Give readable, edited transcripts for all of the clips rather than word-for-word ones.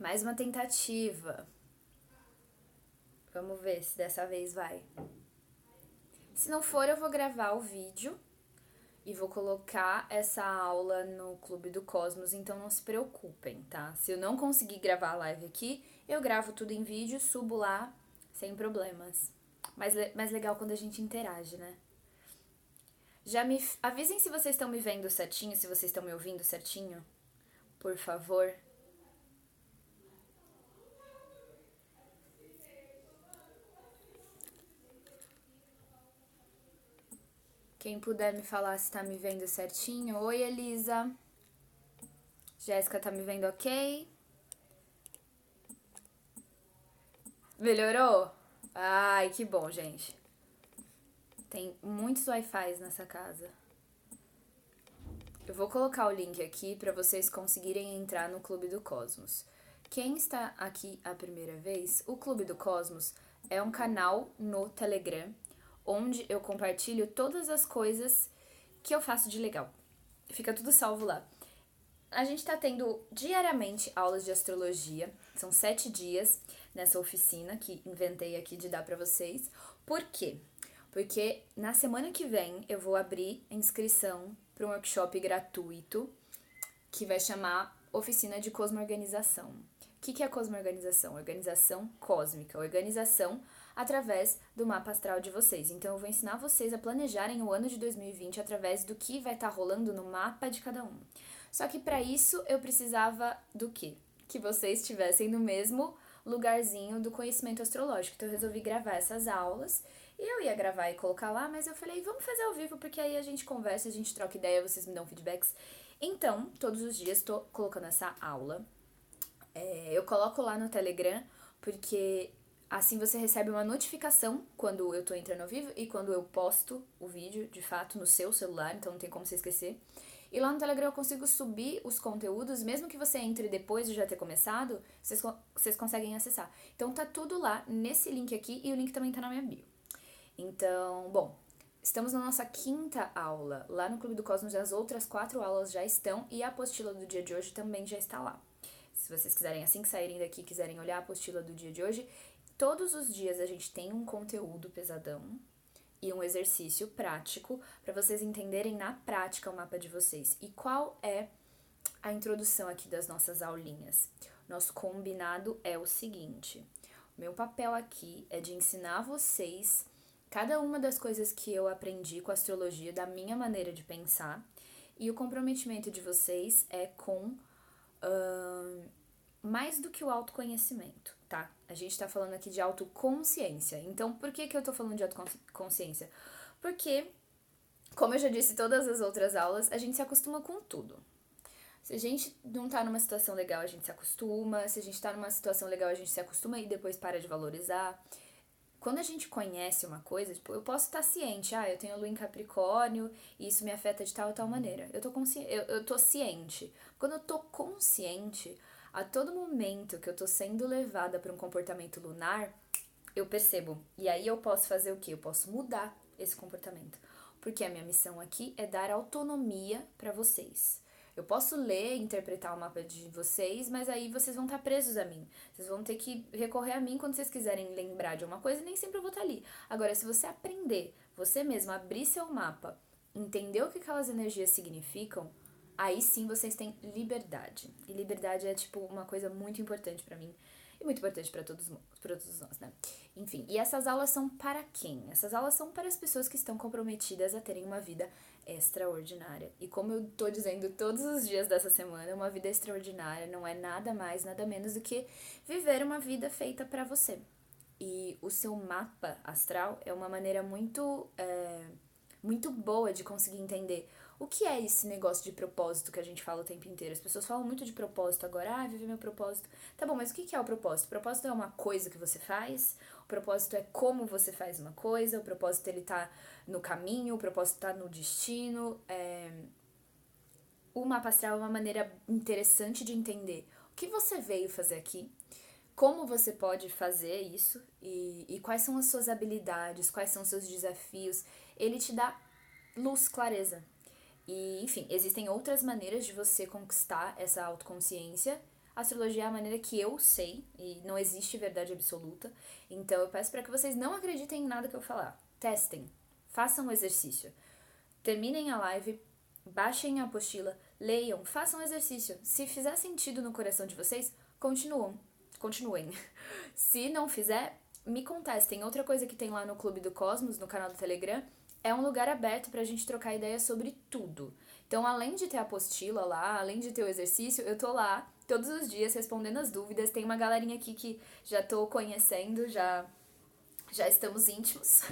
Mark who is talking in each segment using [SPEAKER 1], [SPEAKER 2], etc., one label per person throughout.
[SPEAKER 1] Mais uma tentativa. Vamos ver se dessa vez vai. Se não for, eu vou gravar o vídeo e vou colocar essa aula no Clube do Cosmos, então não se preocupem, tá? Se eu não conseguir gravar a live aqui, eu gravo tudo em vídeo, subo lá sem problemas. Mais legal quando a gente interage, né? Já me avisem se vocês estão me vendo certinho, se vocês estão me ouvindo certinho, por favor. Quem puder me falar se tá me vendo certinho. Oi, Elisa. Jéssica, tá me vendo ok? Melhorou? Ai, que bom, gente. Tem muitos Wi-Fis nessa casa. Eu vou colocar o link aqui para vocês conseguirem entrar no Clube do Cosmos. Quem está aqui a primeira vez, o Clube do Cosmos é um canal no Telegram onde eu compartilho todas as coisas que eu faço de legal. Fica tudo salvo lá. A gente tá tendo diariamente aulas de astrologia. São 7 dias nessa oficina que inventei aqui de dar pra vocês. Por quê? Porque na semana que vem eu vou abrir a inscrição para um workshop gratuito que vai chamar Oficina de Cosmoorganização. O que é cosmoorganização? Organização cósmica, organização através do mapa astral de vocês. Então eu vou ensinar vocês a planejarem o ano de 2020 através do que vai estar rolando no mapa de cada um. Só que para isso eu precisava do quê? Que vocês estivessem no mesmo lugarzinho do conhecimento astrológico. Então eu resolvi gravar essas aulas. E eu ia gravar e colocar lá, mas eu falei, vamos fazer ao vivo, porque aí a gente conversa, a gente troca ideia, vocês me dão feedbacks. Então, todos os dias tô colocando essa aula. Eu coloco lá no Telegram, porque assim você recebe uma notificação quando eu tô entrando ao vivo e quando eu posto o vídeo, de fato, no seu celular, então não tem como você esquecer. E lá no Telegram eu consigo subir os conteúdos, mesmo que você entre depois de já ter começado, vocês conseguem acessar. Então tá tudo lá nesse link aqui e o link também tá na minha bio. Então, bom, estamos na nossa 5ª aula. Lá no Clube do Cosmos as outras 4 aulas já estão e a apostila do dia de hoje também já está lá. Se vocês quiserem, assim que saírem daqui, quiserem olhar a apostila do dia de hoje, todos os dias a gente tem um conteúdo pesadão e um exercício prático para vocês entenderem na prática o mapa de vocês. E qual é a introdução aqui das nossas aulinhas? Nosso combinado é o seguinte: o meu papel aqui é de ensinar vocês cada uma das coisas que eu aprendi com a astrologia, da minha maneira de pensar, e o comprometimento de vocês é com mais do que o autoconhecimento, tá? A gente tá falando aqui de autoconsciência. Então, por que eu tô falando de autoconsciência? Porque, como eu já disse em todas as outras aulas, a gente se acostuma com tudo. Se a gente não tá numa situação legal, a gente se acostuma. Se a gente tá numa situação legal, a gente se acostuma e depois para de valorizar. Quando a gente conhece uma coisa, tipo, eu posso estar ciente, eu tenho lua em Capricórnio e isso me afeta de tal e tal maneira. Eu tô ciente. Quando eu tô consciente, a todo momento que eu tô sendo levada para um comportamento lunar, eu percebo. E aí eu posso fazer o quê? Eu posso mudar esse comportamento. Porque a minha missão aqui é dar autonomia para vocês. Eu posso ler, interpretar o mapa de vocês, mas aí vocês vão estar presos a mim. Vocês vão ter que recorrer a mim quando vocês quiserem lembrar de uma coisa e nem sempre eu vou estar ali. Agora, se você aprender, você mesmo abrir seu mapa, entender o que aquelas energias significam, aí sim vocês têm liberdade. E liberdade é, tipo, uma coisa muito importante pra mim. E muito importante pra todos nós, né? Enfim, e essas aulas são para quem? Essas aulas são para as pessoas que estão comprometidas a terem uma vida extraordinária. E como eu tô dizendo todos os dias dessa semana, uma vida extraordinária não é nada mais, nada menos do que viver uma vida feita pra você. E o seu mapa astral é uma maneira muito boa de conseguir entender o que é esse negócio de propósito que a gente fala o tempo inteiro. As pessoas falam muito de propósito agora, viver meu propósito. Tá bom, mas o que é o propósito? O propósito é uma coisa que você faz, o propósito é como você faz uma coisa, o propósito ele tá no caminho, o propósito tá no destino. O mapa astral é uma maneira interessante de entender o que você veio fazer aqui, como você pode fazer isso e quais são as suas habilidades, quais são os seus desafios. Ele te dá luz, clareza. E, enfim, existem outras maneiras de você conquistar essa autoconsciência, A astrologia é a maneira que eu sei, e não existe verdade absoluta. Então eu peço para que vocês não acreditem em nada que eu falar. Testem, façam o exercício. Terminem a live, baixem a apostila, leiam, façam o exercício. Se fizer sentido no coração de vocês, continuem. Se não fizer, me contestem. Outra coisa que tem lá no Clube do Cosmos, no canal do Telegram, é um lugar aberto pra gente trocar ideias sobre tudo. Então, além de ter a apostila lá, além de ter o exercício, eu tô lá todos os dias respondendo as dúvidas. Tem uma galerinha aqui que já tô conhecendo, já estamos íntimos,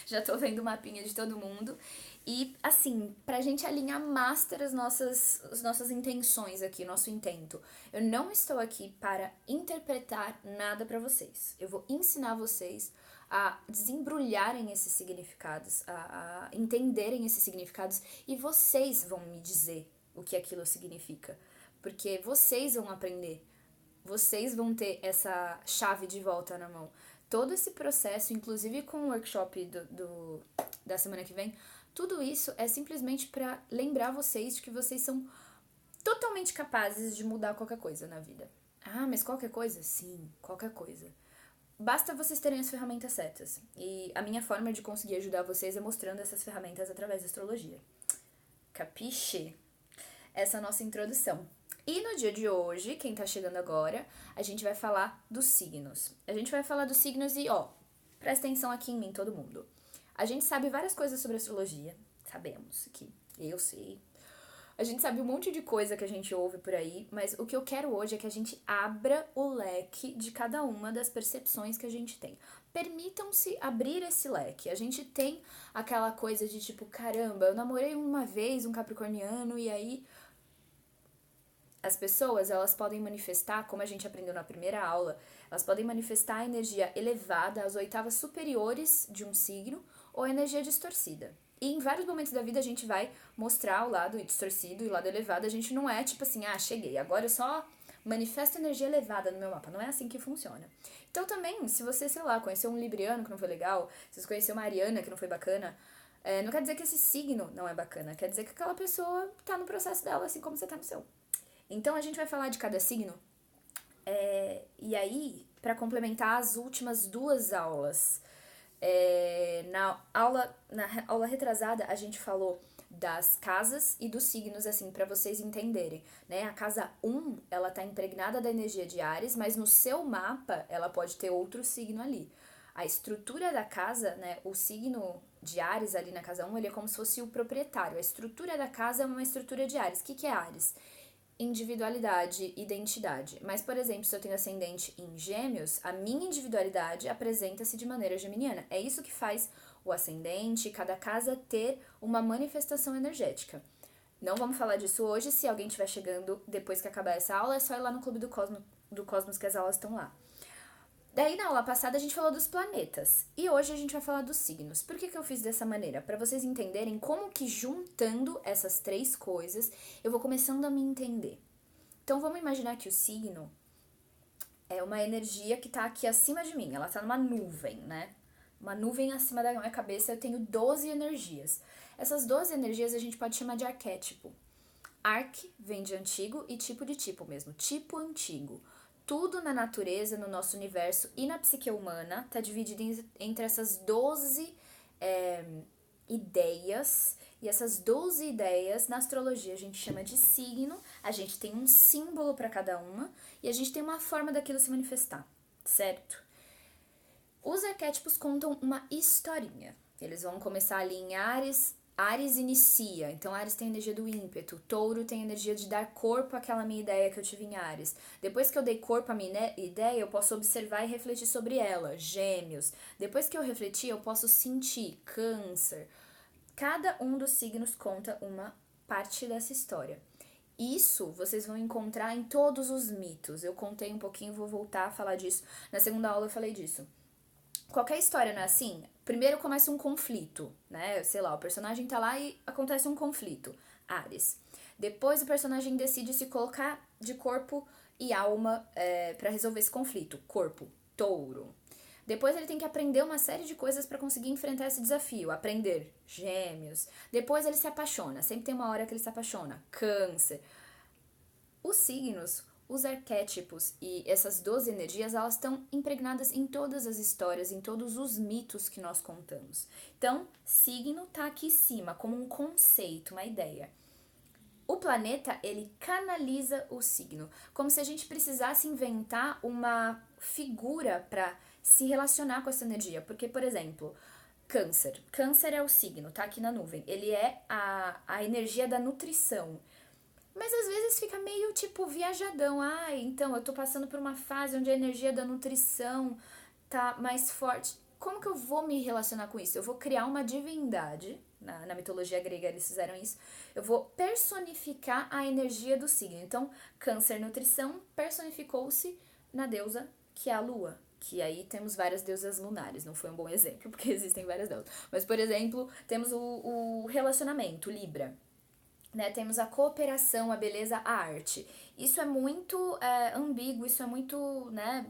[SPEAKER 1] já tô vendo o mapinha de todo mundo. E, assim, pra gente alinhar master as nossas intenções aqui, nosso intento. Eu não estou aqui para interpretar nada pra vocês. Eu vou ensinar vocês a desembrulharem esses significados, a entenderem esses significados, e vocês vão me dizer o que aquilo significa. Porque vocês vão aprender, vocês vão ter essa chave de volta na mão. Todo esse processo, inclusive com o workshop da semana que vem, tudo isso é simplesmente para lembrar vocês de que vocês são totalmente capazes de mudar qualquer coisa na vida. Ah, mas qualquer coisa? Sim, qualquer coisa. Basta vocês terem as ferramentas certas. E a minha forma de conseguir ajudar vocês é mostrando essas ferramentas através da astrologia. Capiche? Essa é a nossa introdução. E no dia de hoje, quem tá chegando agora, a gente vai falar dos signos. A gente vai falar dos signos e, presta atenção aqui em mim, todo mundo. A gente sabe várias coisas sobre astrologia, sabemos que eu sei. A gente sabe um monte de coisa que a gente ouve por aí, mas o que eu quero hoje é que a gente abra o leque de cada uma das percepções que a gente tem. Permitam-se abrir esse leque. A gente tem aquela coisa de tipo, caramba, eu namorei uma vez um capricorniano e aí as pessoas, elas podem manifestar, como a gente aprendeu na primeira aula, elas podem manifestar a energia elevada às oitavas superiores de um signo ou a energia distorcida. E em vários momentos da vida a gente vai mostrar o lado distorcido e o lado elevado. A gente não é tipo assim, cheguei, agora eu só manifesto energia elevada no meu mapa. Não é assim que funciona. Então também, se você, sei lá, conheceu um libriano que não foi legal, se você conheceu uma ariana que não foi bacana, não quer dizer que esse signo não é bacana. Quer dizer que aquela pessoa tá no processo dela, assim como você tá no seu. Então a gente vai falar de cada signo. E aí, para complementar as últimas duas aulas, na aula retrasada a gente falou das casas e dos signos, assim, para vocês entenderem, né? A casa 1, ela tá impregnada da energia de Áries, mas no seu mapa ela pode ter outro signo ali. A estrutura da casa, né, o signo de Áries ali na casa 1, ele é como se fosse o proprietário. A estrutura da casa é uma estrutura de Áries. O que é Áries? Individualidade, identidade. Mas, por exemplo, se eu tenho ascendente em Gêmeos, a minha individualidade apresenta-se de maneira geminiana. É isso que faz o ascendente, cada casa ter uma manifestação energética. Não vamos falar disso hoje. Se alguém estiver chegando depois que acabar essa aula, é só ir lá no Clube do Cosmos que as aulas estão lá. Daí, na aula passada, a gente falou dos planetas. E hoje a gente vai falar dos signos. Por que eu fiz dessa maneira? Para vocês entenderem como que juntando essas três coisas, eu vou começando a me entender. Então, vamos imaginar que o signo é uma energia que tá aqui acima de mim. Ela tá numa nuvem, né? Uma nuvem acima da minha cabeça, eu tenho 12 energias. Essas 12 energias a gente pode chamar de arquétipo. Arque vem de antigo e tipo de tipo mesmo. Tipo antigo. Tudo na natureza, no nosso universo e na psique humana está dividido entre essas 12 ideias. E essas 12 ideias, na astrologia, a gente chama de signo. A gente tem um símbolo para cada uma e a gente tem uma forma daquilo se manifestar, certo? Os arquétipos contam uma historinha. Eles vão começar ali em Áries. Áries inicia, então Áries tem a energia do ímpeto, Touro tem a energia de dar corpo àquela minha ideia que eu tive em Áries. Depois que eu dei corpo à minha ideia, eu posso observar e refletir sobre ela, Gêmeos. Depois que eu refleti, eu posso sentir, Câncer. Cada um dos signos conta uma parte dessa história. Isso vocês vão encontrar em todos os mitos. Eu contei um pouquinho, vou voltar a falar disso. Na segunda aula eu falei disso. Qualquer história não é assim? Primeiro começa um conflito, né? Sei lá, o personagem tá lá e acontece um conflito. Áries. Depois o personagem decide se colocar de corpo e alma pra resolver esse conflito. Corpo. Touro. Depois ele tem que aprender uma série de coisas pra conseguir enfrentar esse desafio. Aprender. Gêmeos. Depois ele se apaixona. Sempre tem uma hora que ele se apaixona. Câncer. Os signos os arquétipos e essas 12 energias, elas estão impregnadas em todas as histórias, em todos os mitos que nós contamos. Então, signo tá aqui em cima, como um conceito, uma ideia. O planeta, ele canaliza o signo, como se a gente precisasse inventar uma figura para se relacionar com essa energia. Porque, por exemplo, Câncer. Câncer é o signo, tá aqui na nuvem. Ele é a energia da nutrição. Mas às vezes fica meio tipo viajadão. Ah, então eu tô passando por uma fase onde a energia da nutrição tá mais forte. Como que eu vou me relacionar com isso? Eu vou criar uma divindade. Na mitologia grega eles fizeram isso. Eu vou personificar a energia do signo. Então, Câncer nutrição personificou-se na deusa que é a lua. Que aí temos várias deusas lunares. Não foi um bom exemplo, porque existem várias deusas. Mas, por exemplo, temos o relacionamento, Libra. Né, temos a cooperação, a beleza, a arte. Isso é muito ambíguo, isso é muito, né,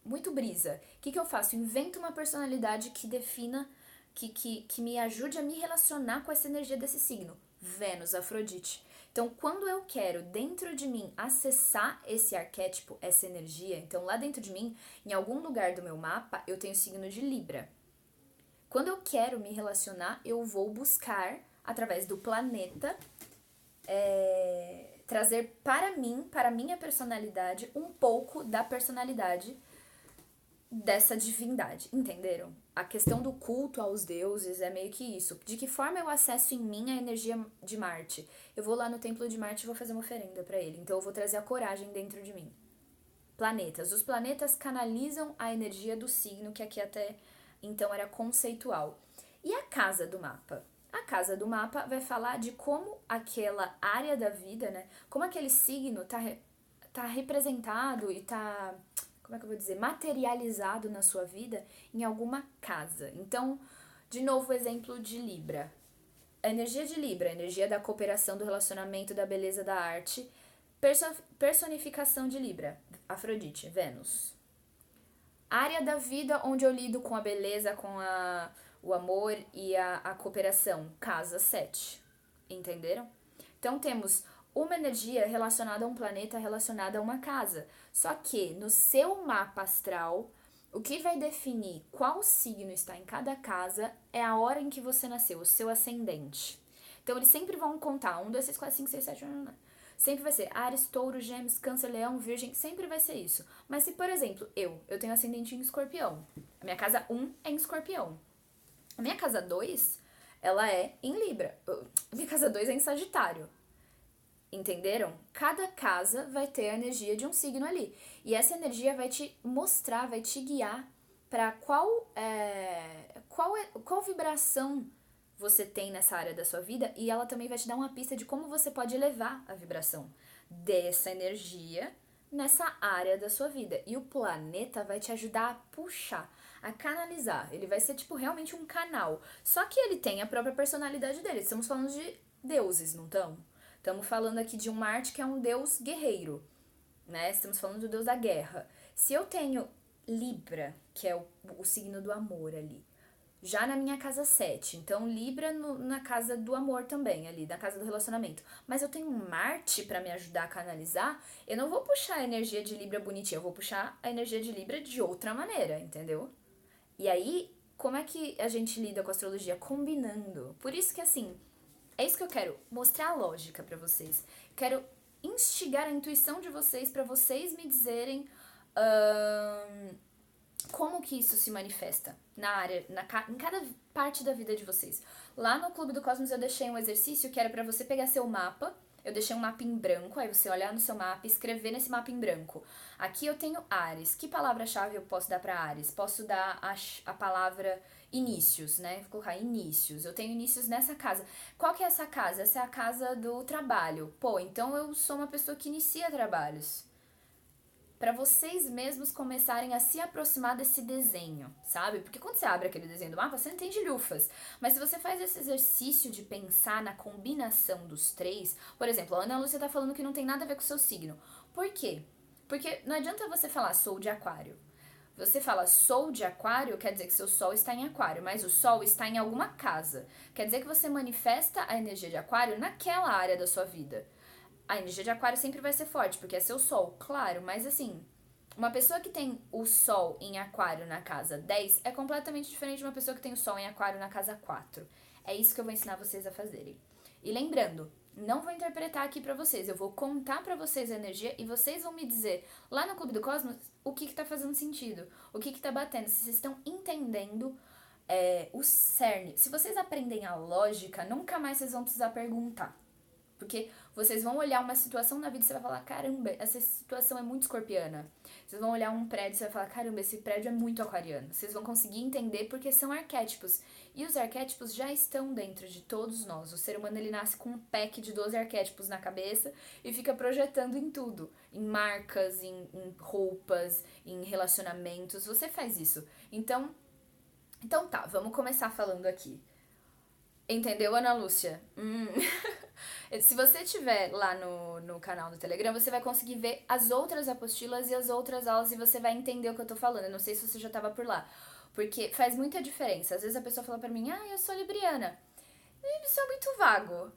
[SPEAKER 1] muito brisa. O que eu faço? Invento uma personalidade que defina, que me ajude a me relacionar com essa energia desse signo. Vênus, Afrodite. Então, quando eu quero dentro de mim acessar esse arquétipo, essa energia, então lá dentro de mim, em algum lugar do meu mapa, eu tenho o signo de Libra. Quando eu quero me relacionar, eu vou buscar através do planeta, trazer para mim, para a minha personalidade, um pouco da personalidade dessa divindade, entenderam? A questão do culto aos deuses é meio que isso. De que forma eu acesso em mim a energia de Marte? Eu vou lá no templo de Marte e vou fazer uma oferenda para ele. Então eu vou trazer a coragem dentro de mim. Planetas. Os planetas canalizam a energia do signo, que aqui até então era conceitual. E a casa do mapa? A casa do mapa vai falar de como aquela área da vida, né? Como aquele signo tá representado e tá, como é que eu vou dizer, materializado na sua vida em alguma casa. Então, de novo, o exemplo de Libra. A energia de Libra, a energia da cooperação, do relacionamento, da beleza, da arte. Personificação de Libra, Afrodite, Vênus. Área da vida onde eu lido com a beleza, com o amor e a cooperação, casa 7. Entenderam? Então temos uma energia relacionada a um planeta, relacionada a uma casa. Só que no seu mapa astral, o que vai definir qual signo está em cada casa é a hora em que você nasceu, o seu ascendente. Então eles sempre vão contar 1, 2, 3, 4, 5, 6, 7, 8, sempre vai ser Áries, Touro, Gêmeos, Câncer, Leão, Virgem, sempre vai ser isso. Mas se, por exemplo, eu tenho ascendente em Escorpião, a minha casa 1 é em Escorpião. A minha casa 2, ela é em Libra. A minha casa 2 é em Sagitário. Entenderam? Cada casa vai ter a energia de um signo ali. E essa energia vai te mostrar, vai te guiar para qual vibração você tem nessa área da sua vida, e ela também vai te dar uma pista de como você pode elevar a vibração dessa energia nessa área da sua vida. E o planeta vai te ajudar a puxar, a canalizar. Ele vai ser tipo realmente um canal. Só que ele tem a própria personalidade dele. Estamos falando de deuses, não estamos? Estamos falando aqui de um Marte que é um deus guerreiro, né? Estamos falando do deus da guerra. Se eu tenho Libra, que é o signo do amor ali, já na minha casa 7, então Libra na casa do amor também, ali, na casa do relacionamento. Mas eu tenho um Marte pra me ajudar a canalizar, eu não vou puxar a energia de Libra bonitinha, eu vou puxar a energia de Libra de outra maneira, entendeu? E aí, como é que a gente lida com a astrologia? Combinando. Por isso que, assim, é isso que eu quero, mostrar a lógica pra vocês. Quero instigar a intuição de vocês pra vocês me dizerem como que isso se manifesta na área, em cada parte da vida de vocês. Lá no Clube do Cosmos eu deixei um exercício que era pra você pegar seu mapa. Eu deixei um mapa em branco, aí você olhar no seu mapa e escrever nesse mapa em branco. Aqui eu tenho Áries. Que palavra-chave eu posso dar pra Áries? Posso dar a palavra inícios, né? Vou colocar inícios. Eu tenho inícios nessa casa. Qual que é essa casa? Essa é a casa do trabalho. Pô, então eu sou uma pessoa que inicia trabalhos. Pra vocês mesmos começarem a se aproximar desse desenho, sabe? Porque quando você abre aquele desenho do mapa, você não entende lufas. Mas se você faz esse exercício de pensar na combinação dos três... Por exemplo, a Ana Lúcia tá falando que não tem nada a ver com o seu signo. Por quê? Porque não adianta você falar sou de aquário. Você fala sou de aquário, quer dizer que seu sol está em aquário, mas o sol está em alguma casa. Quer dizer que você manifesta a energia de aquário naquela área da sua vida. A energia de aquário sempre vai ser forte, porque é seu sol, claro, mas assim, uma pessoa que tem o sol em aquário na casa 10 é completamente diferente de uma pessoa que tem o sol em aquário na casa 4. É isso que eu vou ensinar vocês a fazerem. E lembrando, não vou interpretar aqui pra vocês, eu vou contar pra vocês a energia e vocês vão me dizer lá no Clube do Cosmos o que tá fazendo sentido, o que tá batendo, se vocês estão entendendo o cerne. Se vocês aprendem a lógica, nunca mais vocês vão precisar perguntar. Porque vocês vão olhar uma situação na vida e você vai falar, caramba, essa situação é muito escorpiana. Vocês vão olhar um prédio e você vai falar, caramba, esse prédio é muito aquariano. Vocês vão conseguir entender porque são arquétipos. E os arquétipos já estão dentro de todos nós. O ser humano, ele nasce com um pack de 12 arquétipos na cabeça e fica projetando em tudo. Em marcas, em roupas, em relacionamentos. Você faz isso. Então tá, vamos começar falando aqui. Entendeu, Ana Lúcia? Se você estiver lá no canal do Telegram, você vai conseguir ver as outras apostilas e as outras aulas e você vai entender o que eu tô falando. Eu não sei se você já tava por lá. Porque faz muita diferença. Às vezes a pessoa fala pra mim, eu sou libriana. Isso é muito vago.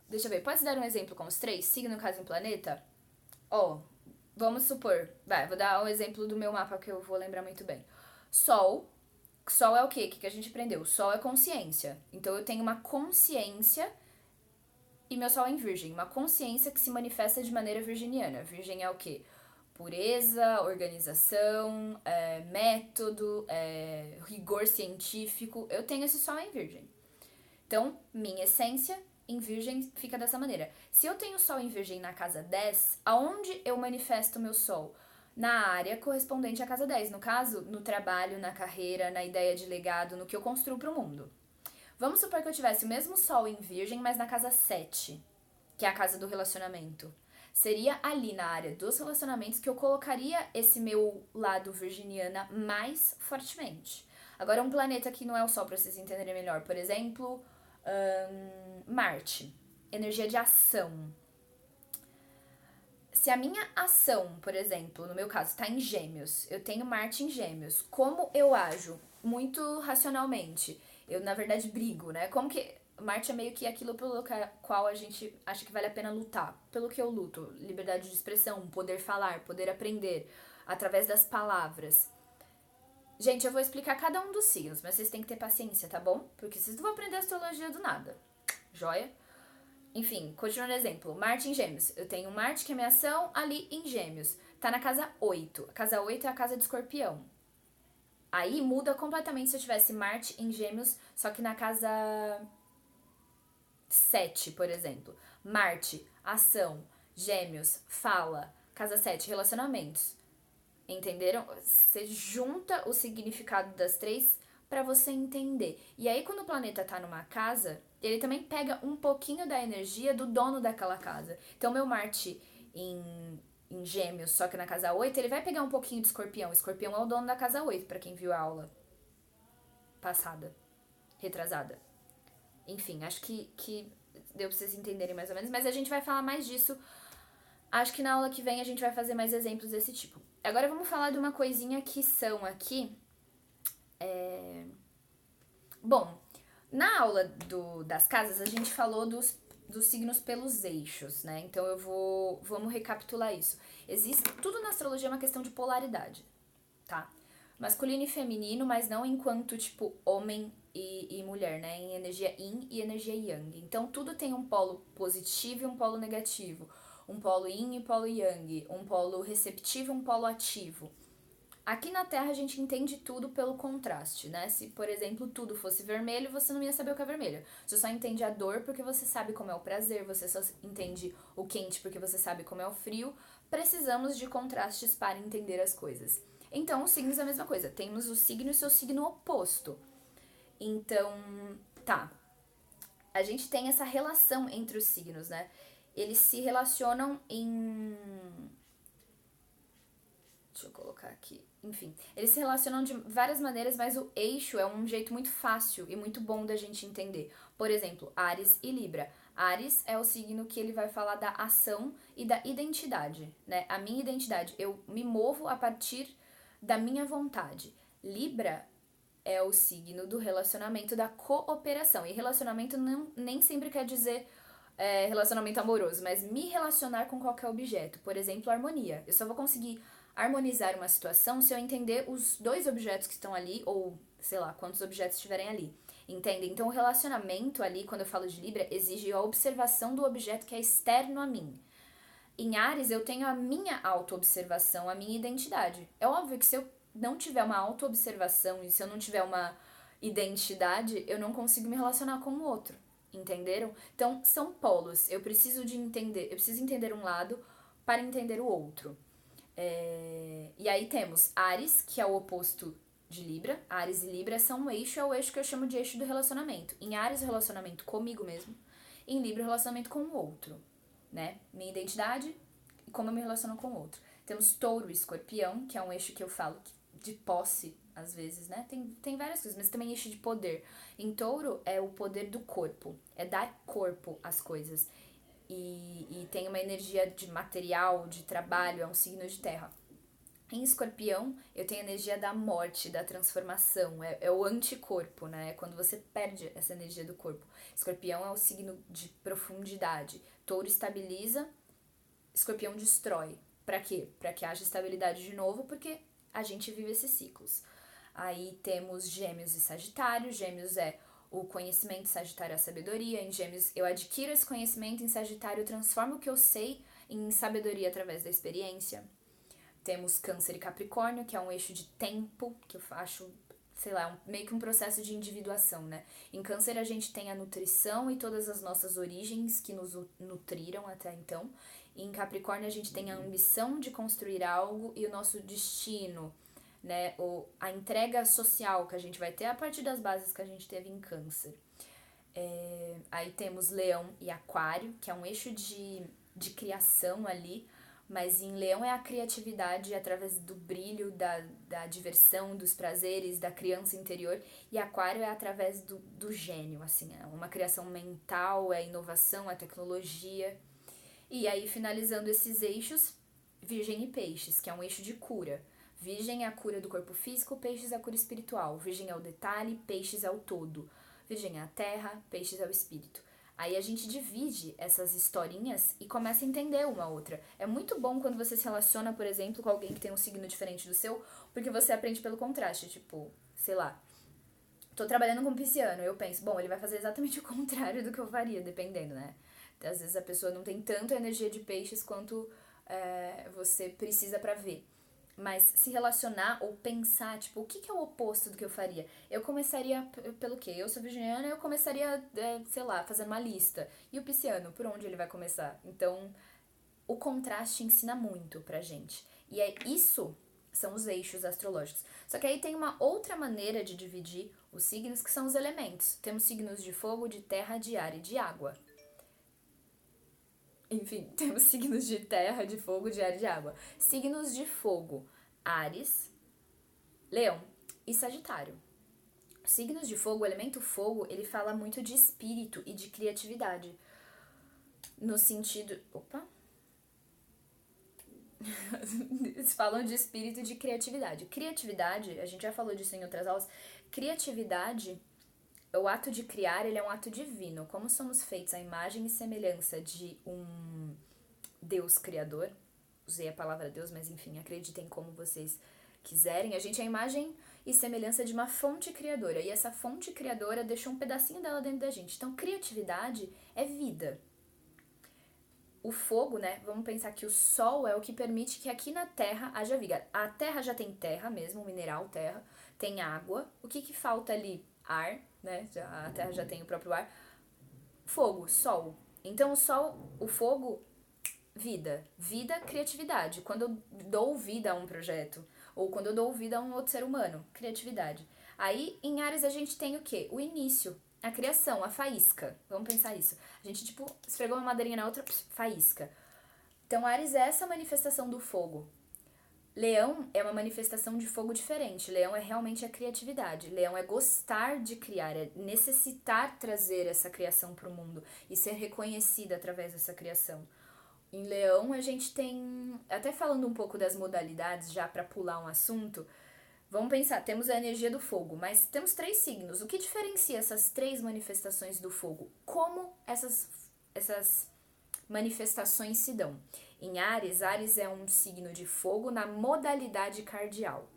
[SPEAKER 1] Deixa eu ver, pode dar um exemplo com os 3? Signo, casa e planeta? Vamos supor. Vou dar um exemplo do meu mapa que eu vou lembrar muito bem. Sol. Sol é o quê? O que a gente aprendeu? Sol é consciência. Então eu tenho uma consciência e meu sol é em virgem. Uma consciência que se manifesta de maneira virginiana. Virgem é o quê? Pureza, organização, método, rigor científico. Eu tenho esse sol em virgem. Então, minha essência em virgem fica dessa maneira. Se eu tenho sol em virgem na casa 10, aonde eu manifesto o meu sol? Na área correspondente à casa 10. No caso, no trabalho, na carreira, na ideia de legado, no que eu construo para o mundo. Vamos supor que eu tivesse o mesmo sol em virgem, mas na casa 7, que é a casa do relacionamento. Seria ali na área dos relacionamentos que eu colocaria esse meu lado virginiana mais fortemente. Agora, um planeta que não é o Sol, para vocês entenderem melhor. Por exemplo, Marte. Energia de ação. Se a minha ação, por exemplo, no meu caso, está em Gêmeos, eu tenho Marte em Gêmeos, como eu ajo? Muito racionalmente. Eu, na verdade, brigo, né? Como que... Marte é meio que aquilo pelo qual a gente acha que vale a pena lutar. Pelo que eu luto. Liberdade de expressão, poder falar, poder aprender, através das palavras. Gente, eu vou explicar cada um dos signos, mas vocês têm que ter paciência, tá bom? Porque vocês não vão aprender astrologia do nada. Joia? Enfim, continuando o exemplo. Marte em Gêmeos. Eu tenho Marte, que é minha ação, ali em Gêmeos. Tá na casa 8. A casa 8 é a casa de Escorpião. Aí muda completamente se eu tivesse Marte em Gêmeos, só que na casa 7, por exemplo. Marte, ação, Gêmeos, fala. Casa 7, relacionamentos. Entenderam? Você junta o significado das 3 para você entender. E aí, quando o planeta tá numa casa, ele também pega um pouquinho da energia do dono daquela casa. Então, meu Marte em Gêmeos, só que na casa 8, ele vai pegar um pouquinho de Escorpião. Escorpião é o dono da casa 8, para quem viu a aula passada, retrasada. Enfim, acho que deu pra vocês entenderem mais ou menos, mas a gente vai falar mais disso. Acho que na aula que vem a gente vai fazer mais exemplos desse tipo. Agora vamos falar de uma coisinha que são aqui. Bom, na aula das casas a gente falou dos signos pelos eixos, né? Então vamos recapitular isso. Tudo na astrologia é uma questão de polaridade, tá? Masculino e feminino, mas não enquanto, tipo, homem e mulher, né? Em energia yin e energia yang. Então, tudo tem um polo positivo e um polo negativo. Um polo yin e polo yang. Um polo receptivo e um polo ativo. Aqui na Terra, a gente entende tudo pelo contraste, né? Se, por exemplo, tudo fosse vermelho, você não ia saber o que é vermelho. Você só entende a dor porque você sabe como é o prazer. Você só entende o quente porque você sabe como é o frio. Precisamos de contrastes para entender as coisas. Então, os signos é a mesma coisa. Temos o signo e seu signo oposto. Então, tá. A gente tem essa relação entre os signos, né? Eles se relacionam em... Deixa eu colocar aqui. Enfim, eles se relacionam de várias maneiras, mas o eixo é um jeito muito fácil e muito bom da gente entender. Por exemplo, Áries e Libra. Áries é o signo que ele vai falar da ação e da identidade, né? A minha identidade. Eu me movo a partir da minha vontade. Libra é o signo do relacionamento, da cooperação. E relacionamento nem sempre quer dizer relacionamento amoroso, mas me relacionar com qualquer objeto. Por exemplo, harmonia. Eu só vou conseguir harmonizar uma situação se eu entender os dois objetos que estão ali, ou sei lá, quantos objetos estiverem ali. Entende? Então, o relacionamento ali, quando eu falo de Libra, exige a observação do objeto que é externo a mim. Em Áries, eu tenho a minha autoobservação, a minha identidade. É óbvio que se eu não tiver uma autoobservação e se eu não tiver uma identidade, eu não consigo me relacionar com o outro. Entenderam? Então, são polos. Eu preciso entender um lado para entender o outro. E aí temos Áries, que é o oposto de Libra. Áries e Libra são um eixo, é o eixo que eu chamo de eixo do relacionamento. Em Áries, o relacionamento comigo mesmo. Em Libra, o relacionamento com o outro. Né? Minha identidade e como eu me relaciono com o outro. Temos Touro e Escorpião, que é um eixo que eu falo de posse, às vezes, né? Tem várias coisas, mas também eixo de poder. Em Touro é o poder do corpo, é dar corpo às coisas. E tem uma energia de material, de trabalho, é um signo de terra. Em Escorpião, eu tenho a energia da morte, da transformação, é o anticorpo, né? É quando você perde essa energia do corpo. Escorpião é o signo de profundidade. Touro estabiliza, Escorpião destrói. Pra quê? Pra que haja estabilidade de novo, porque a gente vive esses ciclos. Aí temos Gêmeos e Sagitário. Gêmeos é o conhecimento, Sagitário é a sabedoria. Em Gêmeos eu adquiro esse conhecimento, em Sagitário eu transformo o que eu sei em sabedoria através da experiência. Temos Câncer e Capricórnio, que é um eixo de tempo, que eu acho, sei lá, meio que um processo de individuação, né? Em Câncer a gente tem a nutrição e todas as nossas origens que nos nutriram até então. E em Capricórnio a gente tem a ambição de construir algo e o nosso destino, né? A entrega social que a gente vai ter a partir das bases que a gente teve em Câncer. Aí temos Leão e Aquário, que é um eixo de criação ali, mas em Leão é a criatividade através do brilho, da diversão, dos prazeres, da criança interior. E Aquário é através do gênio, assim, é uma criação mental, é inovação, é tecnologia. E aí, finalizando esses eixos, Virgem e Peixes, que é um eixo de cura. Virgem é a cura do corpo físico, Peixes é a cura espiritual. Virgem é o detalhe, Peixes é o todo. Virgem é a terra, Peixes é o espírito. Aí a gente divide essas historinhas e começa a entender uma outra. É muito bom quando você se relaciona, por exemplo, com alguém que tem um signo diferente do seu, porque você aprende pelo contraste. Tipo, sei lá, tô trabalhando com um pisciano, eu penso, bom, ele vai fazer exatamente o contrário do que eu faria, dependendo, né? Às vezes a pessoa não tem tanta energia de peixes quanto você precisa pra ver. Mas se relacionar ou pensar, tipo, o que é o oposto do que eu faria? Eu começaria pelo quê? Eu sou virginiana, eu começaria, sei lá, fazendo uma lista. E o pisciano, por onde ele vai começar? Então, o contraste ensina muito pra gente. E isso são os eixos astrológicos. Só que aí tem uma outra maneira de dividir os signos, que são os elementos. Temos signos de fogo, de terra, de ar e de água. Enfim, temos signos de terra, de fogo, de ar e de água. Signos de fogo: Áries, Leão e Sagitário. Signos de fogo, o elemento fogo, ele fala muito de espírito e de criatividade. No sentido. Opa! Eles falam de espírito e de criatividade. Criatividade, a gente já falou disso em outras aulas. Criatividade, o ato de criar, ele é um ato divino. Como somos feitos à imagem e semelhança de um Deus criador, usei a palavra Deus, mas enfim, acreditem como vocês quiserem. A gente é a imagem e semelhança de uma fonte criadora. E essa fonte criadora deixou um pedacinho dela dentro da gente. Então, criatividade é vida. O fogo, né? Vamos pensar que o sol é o que permite que aqui na Terra haja vida. A Terra já tem terra mesmo, o mineral terra, tem água. O que falta ali? Ar, né? A Terra já tem o próprio ar. Fogo, sol. Então o fogo, vida. Vida, criatividade. Quando eu dou vida a um projeto, ou quando eu dou vida a um outro ser humano, criatividade. Aí em Áries a gente tem o quê? O início. A criação, a faísca. Vamos pensar isso. A gente, tipo, esfregou uma madeirinha na outra, faísca. Então, Áries é essa manifestação do fogo. Leão é uma manifestação de fogo diferente. Leão é realmente a criatividade. Leão é gostar de criar, é necessitar trazer essa criação para o mundo e ser reconhecida através dessa criação. Em Leão, a gente tem, até falando um pouco das modalidades, já para pular um assunto, vamos pensar, temos a energia do fogo, mas temos 3 signos. O que diferencia essas 3 manifestações do fogo? Como essas essas manifestações se dão. Em Áries, Áries é um signo de fogo na modalidade cardial.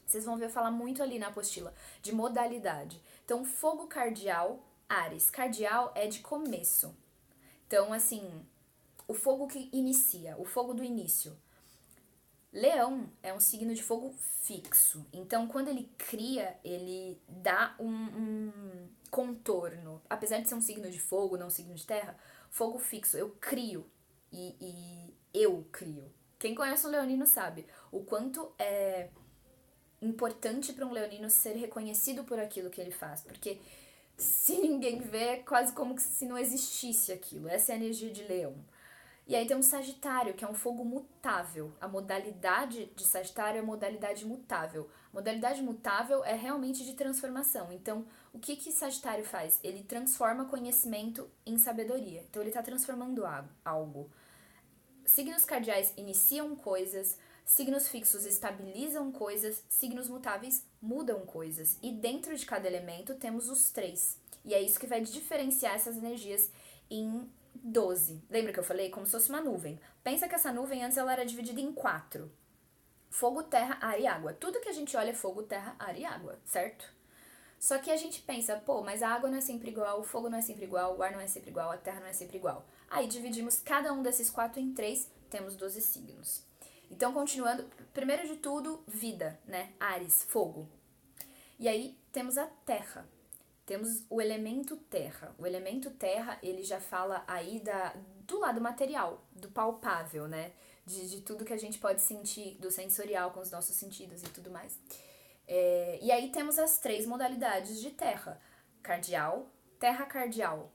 [SPEAKER 1] Vocês vão ver eu falar muito ali na apostila de modalidade. Então, fogo cardial, Áries. Cardial é de começo. Então, assim, o fogo que inicia, o fogo do início. Leão é um signo de fogo fixo. Então, quando ele cria, ele dá um contorno. Apesar de ser um signo de fogo, não um signo de terra, fogo fixo. Eu crio e eu crio. Quem conhece um leonino sabe o quanto é importante para um leonino ser reconhecido por aquilo que ele faz. Porque se ninguém vê, é quase como se não existisse aquilo. Essa é a energia de leão. E aí tem um Sagitário, que é um fogo mutável. A modalidade de Sagitário é modalidade mutável. Modalidade mutável é realmente de transformação. Então, o que Sagitário faz? Ele transforma conhecimento em sabedoria. Então, ele está transformando algo. Signos cardeais iniciam coisas, signos fixos estabilizam coisas, signos mutáveis mudam coisas. E dentro de cada elemento temos os 3. E é isso que vai diferenciar essas energias em 12. Lembra que eu falei? Como se fosse uma nuvem. Pensa que essa nuvem antes ela era dividida em 4. Fogo, terra, ar e água. Tudo que a gente olha é fogo, terra, ar e água, certo? Só que a gente pensa, pô, mas a água não é sempre igual, o fogo não é sempre igual, o ar não é sempre igual, a terra não é sempre igual. Aí dividimos cada um desses 4 em 3, temos 12 signos. Então, continuando, primeiro de tudo, vida, né? Áries, fogo. E aí temos a terra. Temos o elemento terra. O elemento terra, ele já fala aí do lado material, do palpável, né? De tudo que a gente pode sentir, do sensorial com os nossos sentidos e tudo mais. E aí temos as 3 modalidades de terra. Cardial, terra cardial,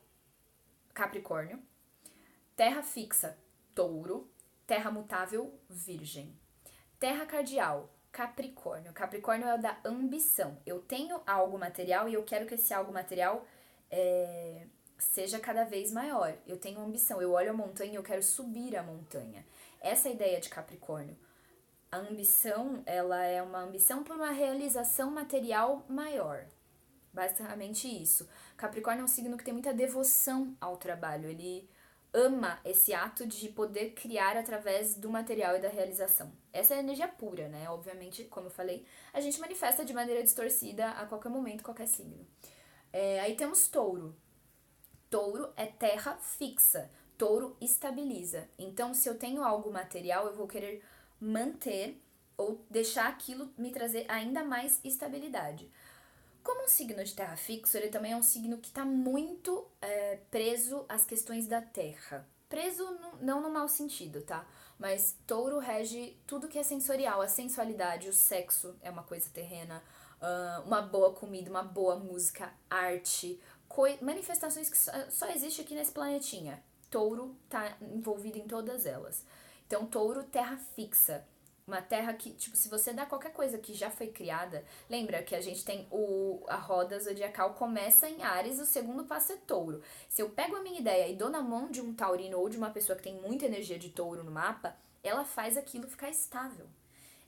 [SPEAKER 1] Capricórnio, terra fixa, Touro, terra mutável, Virgem. Terra cardial, Capricórnio. Capricórnio é o da ambição. Eu tenho algo material e eu quero que esse algo material seja cada vez maior. Eu tenho ambição. Eu olho a montanha e eu quero subir a montanha. Essa é a ideia de Capricórnio. A ambição, ela é uma ambição por uma realização material maior. Basicamente isso. Capricórnio é um signo que tem muita devoção ao trabalho. Ele ama esse ato de poder criar através do material e da realização. Essa é a energia pura, né? Obviamente, como eu falei, a gente manifesta de maneira distorcida a qualquer momento, qualquer signo. Aí temos touro. Touro é terra fixa. Touro estabiliza. Então, se eu tenho algo material, eu vou querer manter ou deixar aquilo me trazer ainda mais estabilidade. Como um signo de terra fixo, ele também é um signo que está muito preso às questões da terra. Preso não no mau sentido, tá? Mas touro rege tudo que é sensorial, a sensualidade, o sexo é uma coisa terrena, uma boa comida, uma boa música, arte, manifestações que só existe aqui nesse planetinha. Touro tá envolvido em todas elas. Então, touro, terra fixa. Uma terra que, tipo, se você dá qualquer coisa que já foi criada, lembra que a gente tem a roda zodiacal começa em Áries, o segundo passo é touro. Se eu pego a minha ideia e dou na mão de um taurino ou de uma pessoa que tem muita energia de touro no mapa, ela faz aquilo ficar estável.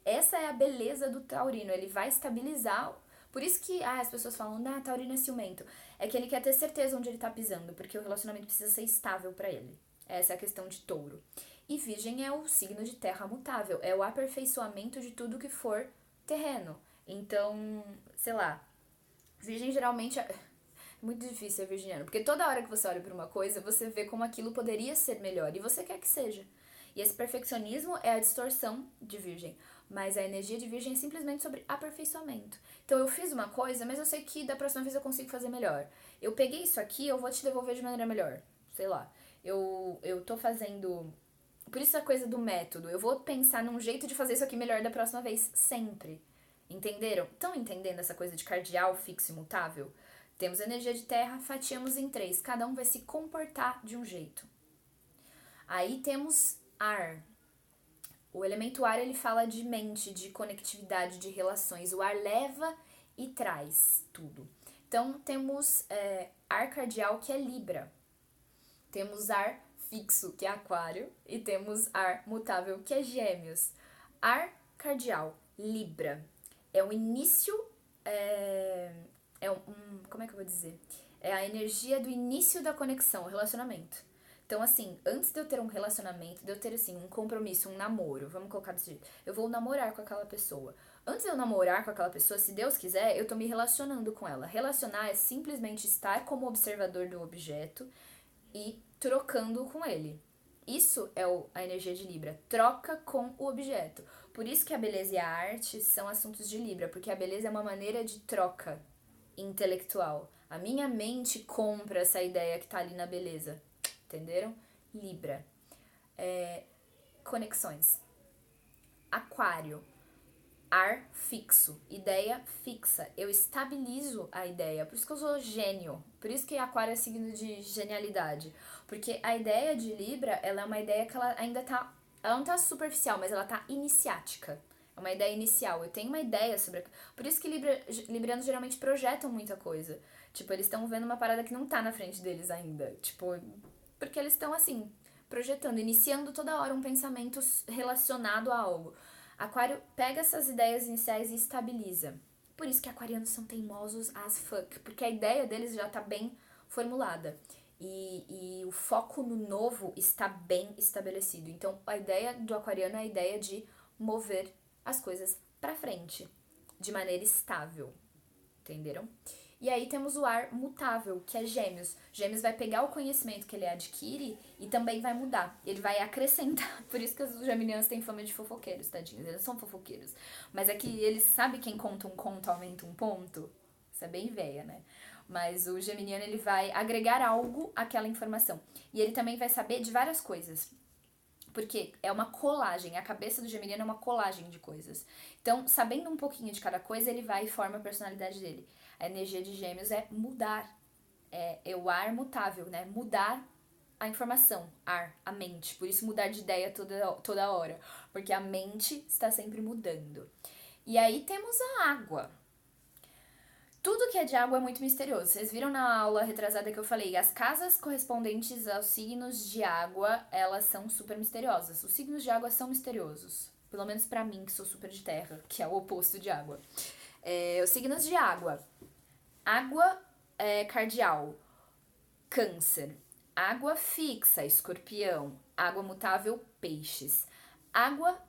[SPEAKER 1] Essa é a beleza do taurino, ele vai estabilizar. Por isso que as pessoas falam, taurino é ciumento. É que ele quer ter certeza onde ele tá pisando, porque o relacionamento precisa ser estável pra ele. Essa é a questão de touro. E virgem é o signo de terra mutável, é o aperfeiçoamento de tudo que for terreno. Então, sei lá, virgem geralmente é muito difícil ser virginiano, porque toda hora que você olha para uma coisa, você vê como aquilo poderia ser melhor e você quer que seja. E esse perfeccionismo é a distorção de virgem, mas a energia de virgem é simplesmente sobre aperfeiçoamento. Então eu fiz uma coisa, mas eu sei que da próxima vez eu consigo fazer melhor. Eu peguei isso aqui, eu vou te devolver de maneira melhor. Sei lá, eu tô fazendo. Por isso a coisa do método. Eu vou pensar num jeito de fazer isso aqui melhor da próxima vez, sempre. Entenderam? Estão entendendo essa coisa de cardial, fixo e mutável? Temos energia de terra, fatiamos em 3. Cada um vai se comportar de um jeito. Aí temos ar. O elemento ar, ele fala de mente, de conectividade, de relações. O ar leva e traz tudo. Então, temos ar cardial, que é Libra. Temos ar fixo, que é Aquário, e temos ar mutável, que é Gêmeos. Ar cardial, Libra, é o início, como é que eu vou dizer? É a energia do início da conexão, o relacionamento. Então, assim, antes de eu ter um relacionamento, de eu ter, assim, um compromisso, um namoro, vamos colocar desse jeito, eu vou namorar com aquela pessoa. Antes de eu namorar com aquela pessoa, se Deus quiser, eu tô me relacionando com ela. Relacionar é simplesmente estar como observador do objeto e trocando com ele. Isso é a energia de Libra, troca com o objeto. Por isso que a beleza e a arte são assuntos de Libra, porque a beleza é uma maneira de troca intelectual. A minha mente compra essa ideia que tá ali na beleza. Entenderam? Libra. Conexões. Aquário. Ar fixo. Ideia fixa. Eu estabilizo a ideia. Por isso que eu sou gênio. Por isso que Aquário é signo de genialidade. Porque a ideia de Libra, ela é uma ideia que ela ainda tá... Ela não tá superficial, mas ela tá iniciática. É uma ideia inicial. Eu tenho uma ideia sobre... Por isso que librianos geralmente projetam muita coisa. Tipo, eles estão vendo uma parada que não tá na frente deles ainda. Tipo, porque eles estão, assim, projetando, iniciando toda hora um pensamento relacionado a algo. Aquário pega essas ideias iniciais e estabiliza. Por isso que aquarianos são teimosos as fuck, porque a ideia deles já tá bem formulada. E o foco no novo está bem estabelecido. Então, a ideia do aquariano é a ideia de mover as coisas pra frente, de maneira estável. Entenderam? E aí temos o ar mutável, que é Gêmeos. Gêmeos vai pegar o conhecimento que ele adquire e também vai mudar. Ele vai acrescentar. Por isso que os geminianos têm fama de fofoqueiros, tadinhos. Eles são fofoqueiros. Mas é que eles sabem quem conta um conto aumenta um ponto. Isso é bem véia, né? Mas o geminiano, ele vai agregar algo àquela informação. E ele também vai saber de várias coisas. Porque é uma colagem, a cabeça do geminiano é uma colagem de coisas. Então, sabendo um pouquinho de cada coisa, ele vai e forma a personalidade dele. A energia de Gêmeos é mudar, é o ar mutável, né? Mudar a informação, ar, a mente. Por isso mudar de ideia toda hora, porque a mente está sempre mudando. E aí temos a água. Tudo que é de água é muito misterioso. Vocês viram na aula retrasada que eu falei, as casas correspondentes aos signos de água, elas são super misteriosas. Os signos de água são misteriosos. Pelo menos pra mim, que sou super de terra, que é o oposto de água. Os signos de água. Água cardial, Câncer. Água fixa, Escorpião. Água mutável, Peixes. Água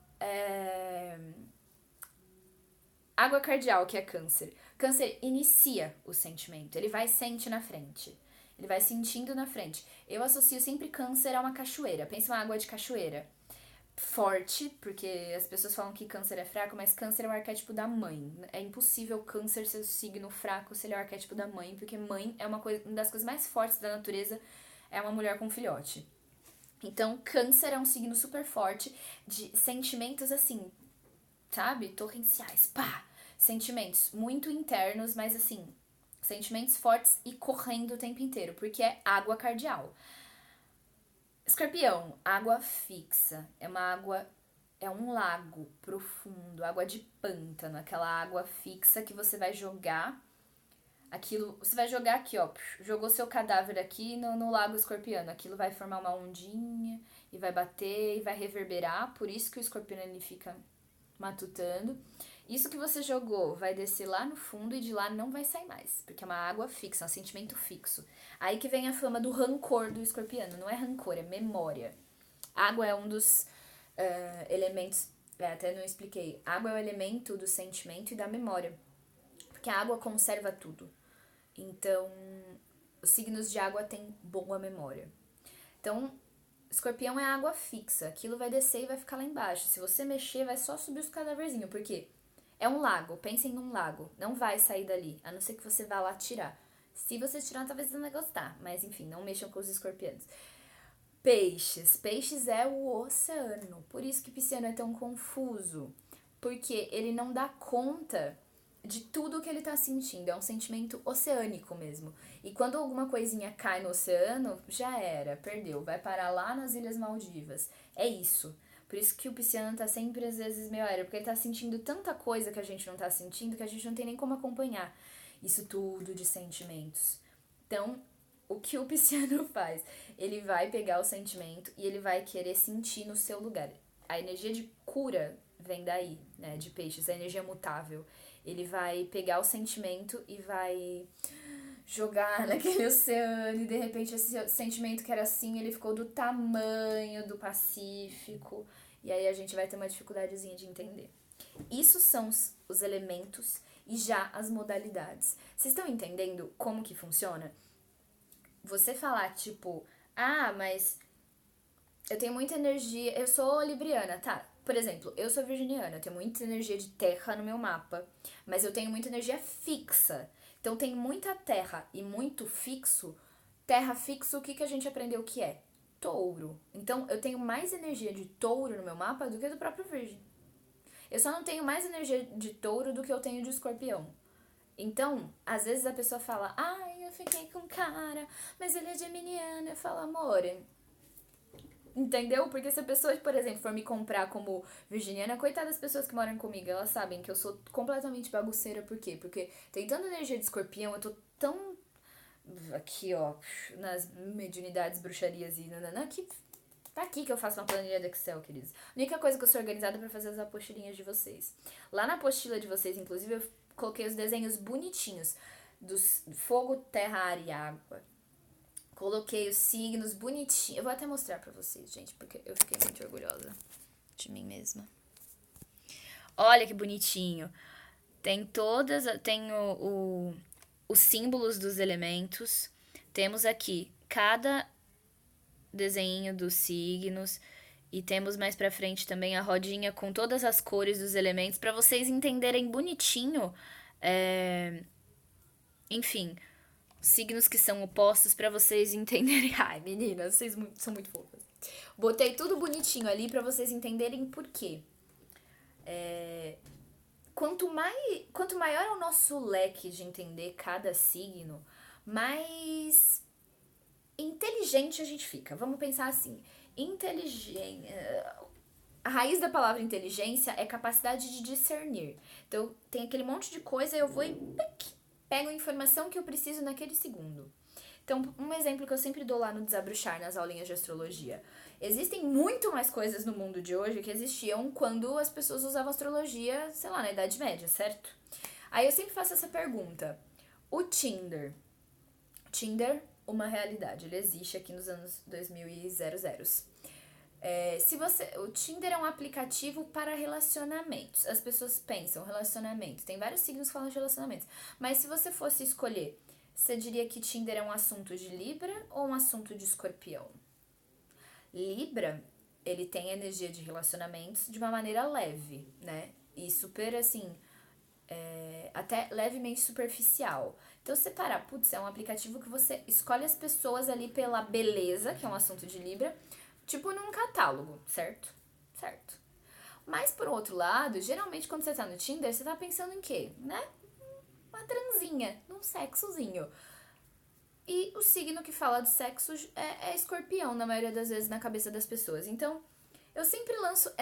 [SPEAKER 1] Água cardial, que é Câncer. Câncer inicia o sentimento, ele vai sente na frente. Ele vai sentindo na frente. Eu associo sempre Câncer a uma cachoeira. Pensa uma água de cachoeira. Forte, porque as pessoas falam que Câncer é fraco, mas Câncer é o arquétipo da mãe. É impossível Câncer ser o signo fraco se ele é o arquétipo da mãe, porque mãe é uma das coisas mais fortes da natureza, é uma mulher com filhote. Então, Câncer é um signo super forte de sentimentos assim, sabe? Torrenciais, pá! Sentimentos muito internos, mas assim, sentimentos fortes e correndo o tempo inteiro, porque é água cardial. Escorpião, água fixa. É uma água, é um lago profundo, água de pântano, aquela água fixa que você vai jogar. Aquilo, você vai jogar aqui, ó. Jogou seu cadáver aqui no lago escorpiano. Aquilo vai formar uma ondinha e vai bater e vai reverberar. Por isso que o escorpião ele fica matutando. Isso que você jogou vai descer lá no fundo e de lá não vai sair mais, porque é uma água fixa, um sentimento fixo. Aí que vem a fama do rancor do escorpiano. Não é rancor, é memória. Água é um dos elementos, até não expliquei. Água é o elemento do sentimento e da memória, porque a água conserva tudo. Então, os signos de água têm boa memória. Então, escorpião é água fixa. Aquilo vai descer e vai ficar lá embaixo. Se você mexer, vai só subir os cadáverzinhos. Por quê? É um lago. Pensem num lago. Não vai sair dali. A não ser que você vá lá tirar. Se você tirar, talvez você não vai gostar. Mas, enfim, não mexam com os escorpianos. Peixes. Peixes é o oceano. Por isso que Pisciano é tão confuso. Porque ele não dá conta de tudo que ele tá sentindo. É um sentimento oceânico mesmo. E quando alguma coisinha cai no oceano, já era, perdeu. Vai parar lá nas Ilhas Maldivas. É isso. Por isso que o pisciano tá sempre, às vezes, meio aéreo. Porque ele tá sentindo tanta coisa que a gente não tá sentindo que a gente não tem nem como acompanhar isso tudo de sentimentos. Então, o que o pisciano faz? Ele vai pegar o sentimento e ele vai querer sentir no seu lugar. A energia de cura vem daí, né, de peixes, a energia mutável. Ele vai pegar o sentimento e vai jogar naquele oceano e de repente esse sentimento que era assim, ele ficou do tamanho do Pacífico. E aí a gente vai ter uma dificuldadezinha de entender. Isso são os elementos e já as modalidades. Vocês estão entendendo como que funciona? Você falar tipo, ah, mas eu tenho muita energia, eu sou libriana, tá? Por exemplo, eu sou virginiana, eu tenho muita energia de terra no meu mapa, mas eu tenho muita energia fixa. Então tem muita terra e muito fixo. Terra fixo, o que a gente aprendeu que é? Touro. Então eu tenho mais energia de touro no meu mapa do que do próprio virgem. Eu só não tenho mais energia de touro do que eu tenho de escorpião. Então, às vezes a pessoa fala, ai, eu fiquei com um cara, mas ele é geminiano. Eu falo, amor, entendeu? Porque se a pessoa, por exemplo, for me comprar como virginiana, coitada das pessoas que moram comigo, elas sabem que eu sou completamente bagunceira. Por quê? Porque tem tanta energia de escorpião, eu tô tão aqui, ó, nas mediunidades, bruxarias e nananã, que tá aqui que eu faço uma planilha do Excel, queridos. A única coisa que eu sou organizada pra fazer as apostilinhas de vocês. Lá na apostila de vocês, inclusive, eu coloquei os desenhos bonitinhos dos fogo, terra, ar e água. Coloquei os signos bonitinhos. Eu vou até mostrar pra vocês, gente, porque eu fiquei muito orgulhosa de mim mesma. Olha que bonitinho. Tem todas, tem os símbolos dos elementos. Temos aqui cada desenho dos signos. E temos mais pra frente também a rodinha com todas as cores dos elementos pra vocês entenderem bonitinho. Enfim, signos que são opostos pra vocês entenderem. Ai, meninas, vocês são muito fofas. Botei tudo bonitinho ali pra vocês entenderem por quê. Quanto maior é o nosso leque de entender cada signo, mais inteligente a gente fica. Vamos pensar assim. A raiz da palavra inteligência é capacidade de discernir. Então, tem aquele monte de coisa, eu vou e pego a informação que eu preciso naquele segundo. Então, um exemplo que eu sempre dou lá no Desabruxar, nas aulinhas de astrologia. Existem muito mais coisas no mundo de hoje que existiam quando as pessoas usavam astrologia, sei lá, na Idade Média, certo? Aí eu sempre faço essa pergunta. O Tinder, uma realidade, ele existe aqui nos anos 2000 e 00. O Tinder é um aplicativo para relacionamentos. As pessoas pensam relacionamento. Tem vários signos que falam de relacionamentos. Mas se você fosse escolher, você diria que Tinder é um assunto de Libra ou um assunto de Escorpião? Libra, ele tem energia de relacionamentos de uma maneira leve, né? E super, assim, até levemente superficial. Então, você parar, putz, é um aplicativo que você escolhe as pessoas ali pela beleza, que é um assunto de Libra, tipo num catálogo, certo? Certo. Mas, por outro lado, geralmente quando você tá no Tinder, você tá pensando em quê? Né? Uma transinha, num sexozinho. E o signo que fala de sexo é escorpião, na maioria das vezes, na cabeça das pessoas. Então, eu sempre lanço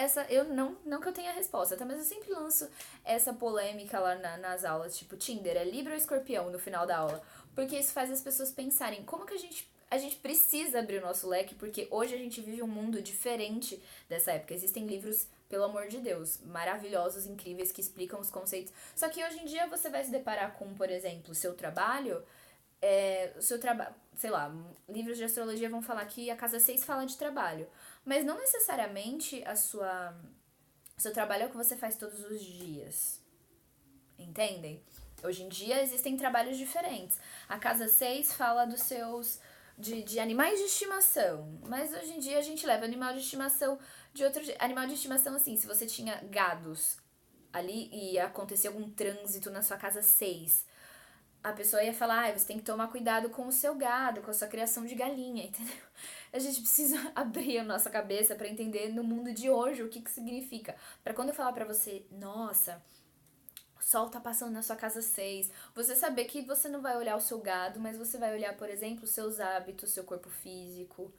[SPEAKER 1] não que eu tenha a resposta, tá? Mas eu sempre lanço essa polêmica lá nas aulas, tipo, Tinder é Libra ou escorpião no final da aula? Porque isso faz as pessoas pensarem como que a gente precisa abrir o nosso leque, porque hoje a gente vive um mundo diferente dessa época. Existem livros, pelo amor de Deus, maravilhosos, incríveis, que explicam os conceitos. Só que hoje em dia você vai se deparar com, por exemplo, o seu trabalho, sei lá, livros de astrologia vão falar que a casa 6 fala de trabalho. Mas não necessariamente seu trabalho é o que você faz todos os dias. Entendem? Hoje em dia existem trabalhos diferentes. A casa 6 fala dos seus de animais de estimação. Mas hoje em dia a gente leva animal de estimação de outro animal de estimação assim, se você tinha gados ali e acontecia algum trânsito na sua casa 6, a pessoa ia falar, você tem que tomar cuidado com o seu gado, com a sua criação de galinha, entendeu? A gente precisa abrir a nossa cabeça pra entender no mundo de hoje o que significa. Pra quando eu falar pra você, nossa, o sol tá passando na sua casa 6, você saber que você não vai olhar o seu gado, mas você vai olhar, por exemplo, os seus hábitos, seu corpo físico,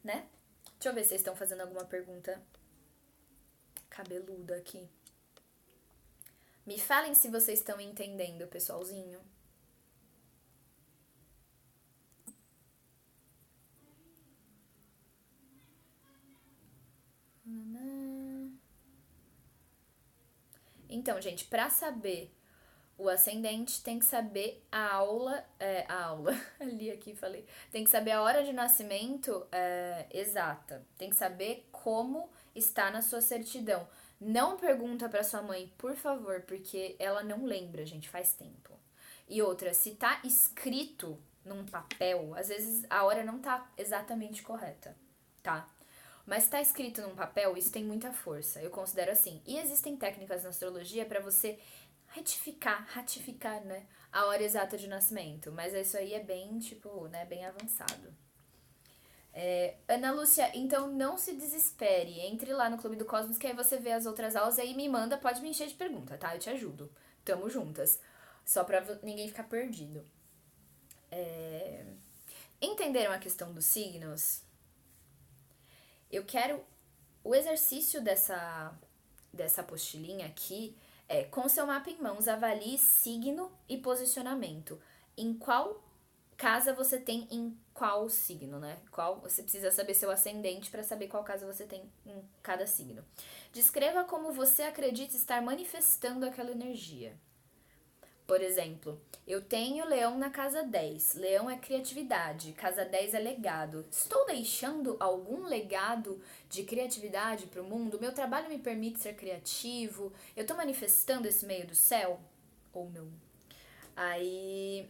[SPEAKER 1] né? Deixa eu ver se vocês estão fazendo alguma pergunta cabeluda aqui. Me falem se vocês estão entendendo, pessoalzinho. Então, gente, pra saber O ascendente tem que saber ali aqui falei, tem que saber a hora de nascimento exata, tem que saber como está na sua certidão. Não pergunta pra sua mãe, por favor, porque ela não lembra, gente, faz tempo. E outra, se tá escrito num papel, às vezes a hora não tá exatamente correta, tá? Mas tá escrito num papel, isso tem muita força, eu considero assim. E existem técnicas na astrologia pra você ratificar, né, a hora exata de nascimento. Mas isso aí é bem, tipo, né, bem avançado. Ana Lúcia, então não se desespere. Entre lá no Clube do Cosmos, que aí você vê as outras aulas e aí me manda, pode me encher de pergunta, tá? Eu te ajudo. Tamo juntas. Só pra ninguém ficar perdido. Entenderam a questão dos signos? Eu quero... O exercício dessa apostilinha aqui com seu mapa em mãos, avalie signo e posicionamento. Em qual casa você tem em qual signo, né? Você precisa saber seu ascendente para saber qual casa você tem em cada signo. Descreva como você acredita estar manifestando aquela energia. Por exemplo, eu tenho leão na casa 10. Leão é criatividade, casa 10 é legado. Estou deixando algum legado de criatividade para o mundo? Meu trabalho me permite ser criativo? Eu estou manifestando esse meio do céu? Ou não? Aí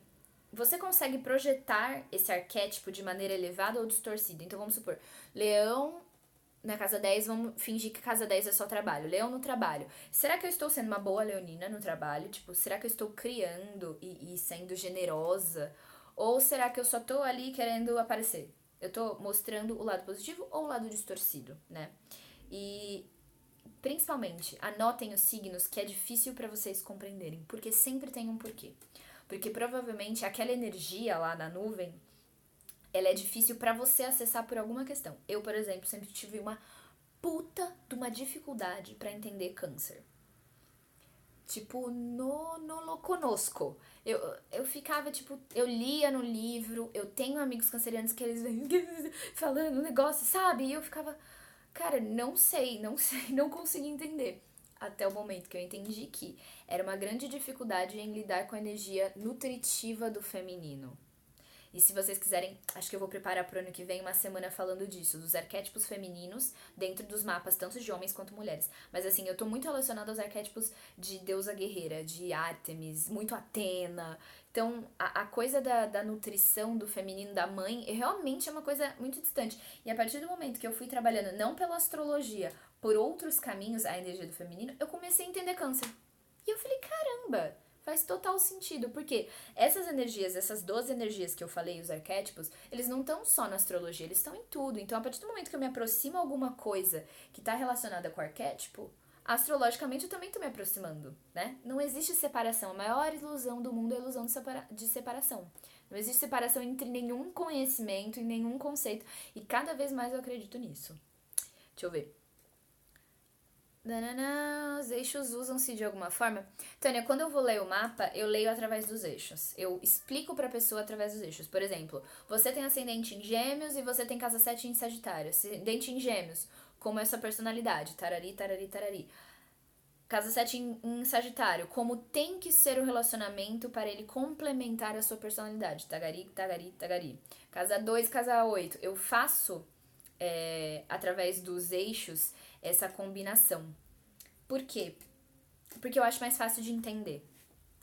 [SPEAKER 1] você consegue projetar esse arquétipo de maneira elevada ou distorcida. Então vamos supor, leão na casa 10, vamos fingir que casa 10 é só trabalho. Leão no trabalho. Será que eu estou sendo uma boa leonina no trabalho? Tipo, será que eu estou criando e sendo generosa? Ou será que eu só tô ali querendo aparecer? Eu tô mostrando o lado positivo ou o lado distorcido, né? E principalmente, anotem os signos que é difícil para vocês compreenderem, porque sempre tem um porquê. Porque provavelmente aquela energia lá na nuvem ela é difícil pra você acessar por alguma questão. Eu, por exemplo, sempre tive uma puta de uma dificuldade pra entender câncer. Tipo, no conosco. Eu ficava, tipo, eu lia no livro, eu tenho amigos cancerianos que eles vêm falando um negócio, sabe? E eu ficava, cara, não sei, não consegui entender. Até o momento que eu entendi que era uma grande dificuldade em lidar com a energia nutritiva do feminino. E se vocês quiserem, acho que eu vou preparar pro ano que vem uma semana falando disso, dos arquétipos femininos dentro dos mapas, tanto de homens quanto mulheres. Mas assim, eu tô muito relacionada aos arquétipos de deusa guerreira, de Ártemis, muito Atena. Então, a coisa da nutrição do feminino, da mãe, realmente é uma coisa muito distante. E a partir do momento que eu fui trabalhando, não pela astrologia, por outros caminhos, a energia do feminino, eu comecei a entender câncer. E eu falei, caramba, faz total sentido, porque essas energias, essas 12 energias que eu falei, os arquétipos, eles não estão só na astrologia, eles estão em tudo. Então, a partir do momento que eu me aproximo a alguma coisa que está relacionada com o arquétipo, astrologicamente eu também estou me aproximando, né? Não existe separação. A maior ilusão do mundo é a ilusão de separação. Não existe separação entre nenhum conhecimento e nenhum conceito. E cada vez mais eu acredito nisso. Deixa eu ver. Os eixos usam-se de alguma forma? Tânia, quando eu vou ler o mapa, eu leio através dos eixos. Eu explico pra pessoa através dos eixos. Por exemplo, você tem ascendente em Gêmeos e você tem casa 7 em Sagitário. Ascendente em Gêmeos, como é sua personalidade? Tarari, tarari, tarari. Casa 7 em Sagitário, como tem que ser o relacionamento para ele complementar a sua personalidade? Tagari, tagari, tagari. Casa 2, casa 8. Eu faço, através dos eixos, essa combinação. Por quê? Porque eu acho mais fácil de entender.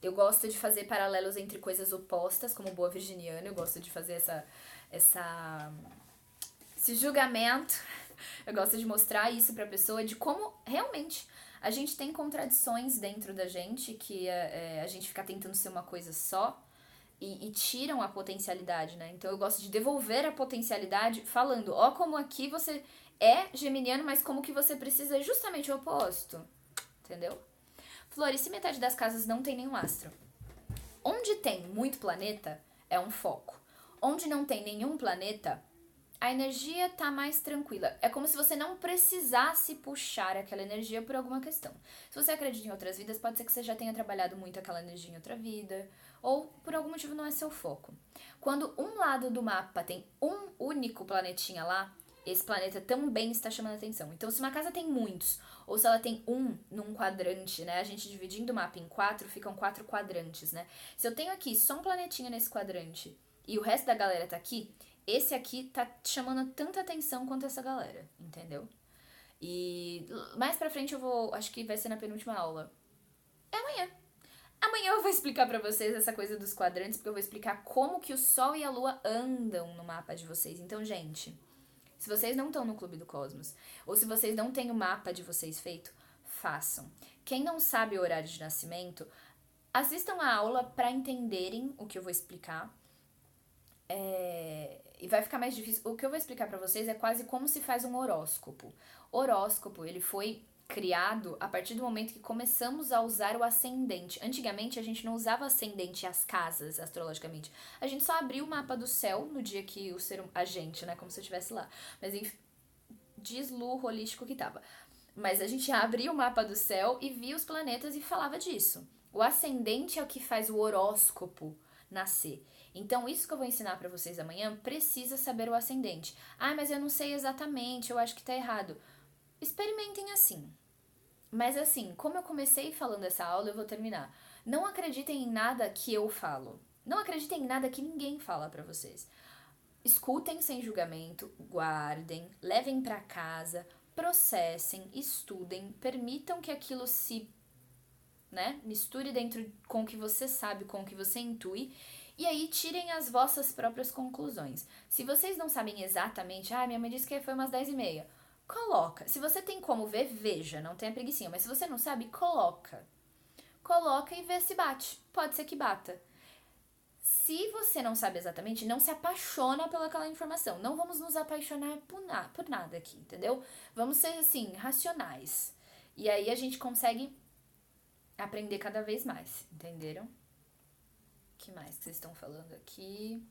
[SPEAKER 1] Eu gosto de fazer paralelos entre coisas opostas, como boa virginiana, eu gosto de fazer esse julgamento. Eu gosto de mostrar isso pra pessoa, de como realmente a gente tem contradições dentro da gente, que a gente fica tentando ser uma coisa só e tiram a potencialidade, né? Então eu gosto de devolver a potencialidade falando, ó, como aqui você é geminiano, mas como que você precisa justamente o oposto. Entendeu? Flor, e se metade das casas não tem nenhum astro? Onde tem muito planeta, é um foco. Onde não tem nenhum planeta, a energia tá mais tranquila. É como se você não precisasse puxar aquela energia por alguma questão. Se você acredita em outras vidas, pode ser que você já tenha trabalhado muito aquela energia em outra vida, ou por algum motivo não é seu foco. Quando um lado do mapa tem um único planetinha lá, esse planeta também está chamando atenção. Então, se uma casa tem muitos, ou se ela tem um num quadrante, né? A gente dividindo o mapa em 4, ficam 4 quadrantes, né? Se eu tenho aqui só um planetinha nesse quadrante e o resto da galera tá aqui, esse aqui tá chamando tanta atenção quanto essa galera, entendeu? E mais pra frente eu vou, acho que vai ser na penúltima aula. É amanhã. Amanhã eu vou explicar pra vocês essa coisa dos quadrantes, porque eu vou explicar como que o Sol e a Lua andam no mapa de vocês. Então, gente, se vocês não estão no Clube do Cosmos, ou se vocês não têm o mapa de vocês feito, façam. Quem não sabe o horário de nascimento, assistam a aula pra entenderem o que eu vou explicar. E vai ficar mais difícil. O que eu vou explicar pra vocês é quase como se faz um horóscopo. Horóscopo, ele foi criado a partir do momento que começamos a usar o ascendente. Antigamente a gente não usava ascendente e as casas astrologicamente. A gente só abria o mapa do céu no dia que a gente, né, como se eu estivesse lá. Mas enfim, diz Lu holístico que tava. Mas a gente abria o mapa do céu e via os planetas e falava disso. O ascendente é o que faz o horóscopo nascer. Então, isso que eu vou ensinar pra vocês amanhã, precisa saber o ascendente. Ah, mas eu não sei exatamente, eu acho que tá errado. Experimentem assim. Mas assim, como eu comecei falando essa aula, eu vou terminar. Não acreditem em nada que eu falo. Não acreditem em nada que ninguém fala pra vocês. Escutem sem julgamento, guardem, levem pra casa, processem, estudem, permitam que aquilo se, né, misture dentro com o que você sabe, com o que você intui, e aí tirem as vossas próprias conclusões. Se vocês não sabem exatamente, minha mãe disse que foi umas 10h30, coloca. Se você tem como ver, veja, não tenha preguicinha, mas se você não sabe, coloca. Coloca e vê se bate. Pode ser que bata. Se você não sabe exatamente, não se apaixona pelaquela informação. Não vamos nos apaixonar por nada aqui, entendeu? Vamos ser, assim, racionais. E aí a gente consegue aprender cada vez mais, entenderam? O que mais que vocês estão falando aqui?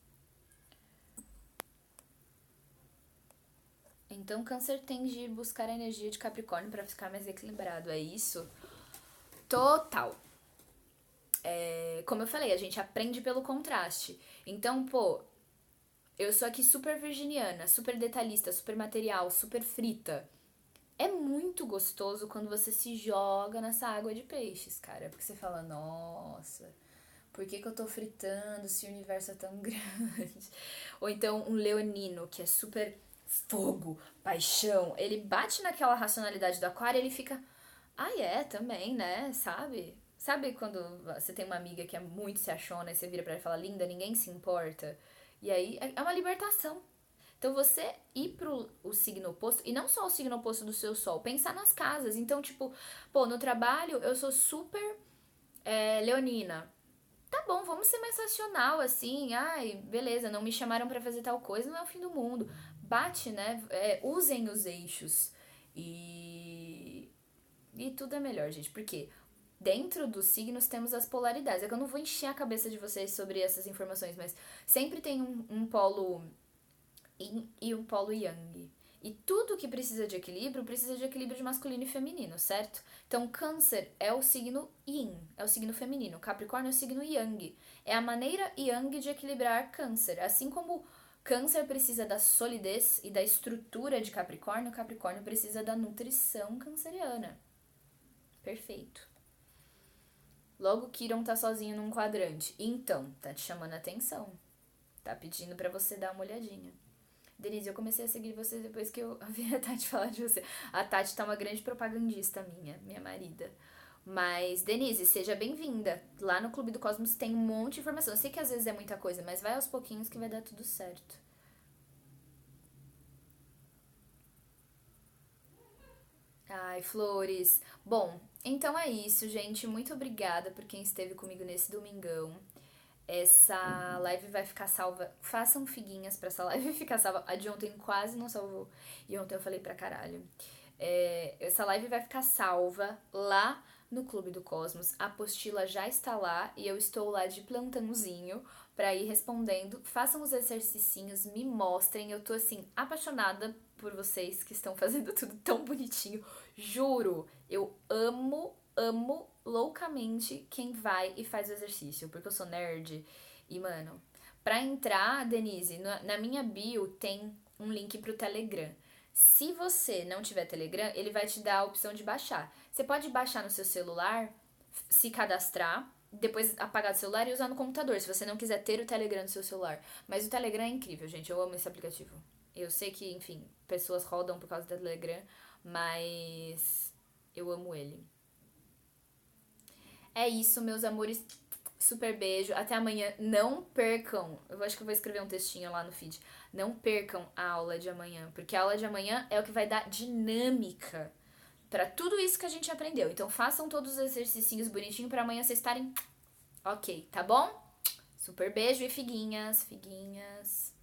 [SPEAKER 1] Então, Câncer tem de buscar a energia de Capricórnio para ficar mais equilibrado, é isso? Total! Como eu falei, a gente aprende pelo contraste. Então, eu sou aqui super virginiana, super detalhista, super material, super frita. É muito gostoso quando você se joga nessa água de peixes, cara. Porque você fala, nossa, por que eu tô fritando se o universo é tão grande? Ou então um leonino, que é super fogo, paixão. Ele bate naquela racionalidade do aquário e ele fica, também, né? Sabe quando você tem uma amiga que é muito se achona e você vira pra ela e fala, linda, ninguém se importa? E aí é uma libertação. Então você ir pro o signo oposto, e não só o signo oposto do seu sol, pensar nas casas. Então, tipo, no trabalho eu sou super leonina. Tá bom, vamos ser mais racional, assim. Ai, beleza, não me chamaram pra fazer tal coisa, não é o fim do mundo. Bate, né? Usem os eixos. E tudo é melhor, gente. Porque dentro dos signos temos as polaridades. É que eu não vou encher a cabeça de vocês sobre essas informações, mas sempre tem um polo yin e um polo yang. E tudo que precisa de equilíbrio de masculino e feminino, certo? Então, Câncer é o signo yin, é o signo feminino. Capricórnio é o signo yang. É a maneira yang de equilibrar Câncer. Assim como Câncer precisa da solidez e da estrutura de Capricórnio, Capricórnio precisa da nutrição canceriana. Perfeito. Logo, Kiron tá sozinho num quadrante. Então, tá te chamando a atenção. Tá pedindo pra você dar uma olhadinha. Denise, eu comecei a seguir você depois que eu ouvi a Tati falar de você. A Tati tá uma grande propagandista minha marida. Mas, Denise, seja bem-vinda. Lá no Clube do Cosmos tem um monte de informação. Eu sei que às vezes é muita coisa, mas vai aos pouquinhos que vai dar tudo certo. Ai, flores. Bom, então é isso, gente. Muito obrigada por quem esteve comigo nesse domingão. Essa live vai ficar salva. Façam figuinhas pra essa live ficar salva. A de ontem quase não salvou. E ontem eu falei pra caralho. Essa live vai ficar salva lá no Clube do Cosmos. A apostila já está lá e eu estou lá de plantãozinho pra ir respondendo. Façam os exercicinhos, me mostrem. Eu tô assim, apaixonada por vocês que estão fazendo tudo tão bonitinho. Juro, eu amo loucamente quem vai e faz o exercício, porque eu sou nerd. E, mano, pra entrar, Denise, na minha bio tem um link pro Telegram. Se você não tiver Telegram, ele vai te dar a opção de baixar. Você pode baixar no seu celular, se cadastrar, depois apagar do celular e usar no computador, se você não quiser ter o Telegram no seu celular. Mas o Telegram é incrível, gente. Eu amo esse aplicativo. Eu sei que, enfim, pessoas rodam por causa do Telegram, mas eu amo ele. É isso, meus amores. Super beijo. Até amanhã. Não percam. Eu acho que eu vou escrever um textinho lá no feed. Não percam a aula de amanhã, porque a aula de amanhã é o que vai dar dinâmica pra tudo isso que a gente aprendeu. Então façam todos os exercícios bonitinhos pra amanhã vocês estarem ok, tá bom? Super beijo e figuinhas, figuinhas.